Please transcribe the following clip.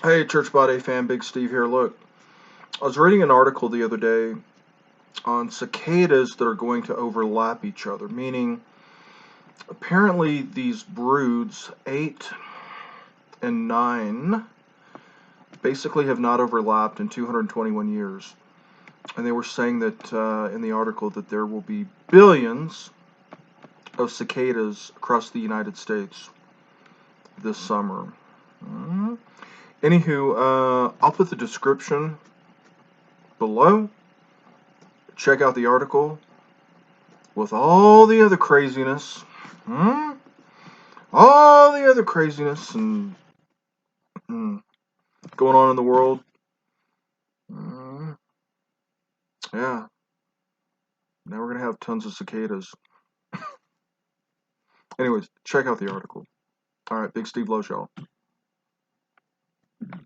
Hey, Church Body fan, Big Steve here. Look, I was reading an article the other day on cicadas that are going to overlap each other, meaning apparently these broods, 8 and 9, basically have not overlapped in 221 years. And they were saying that in the article that there will be billions of cicadas across the United States this summer. Mm. Anywho, I'll put the description below. Check out the article with all the other craziness, hmm? All the other craziness and going on in the world. Mm, yeah, now we're gonna have tons of cicadas. Anyways, check out the article. All right, Big Steve loves y'all.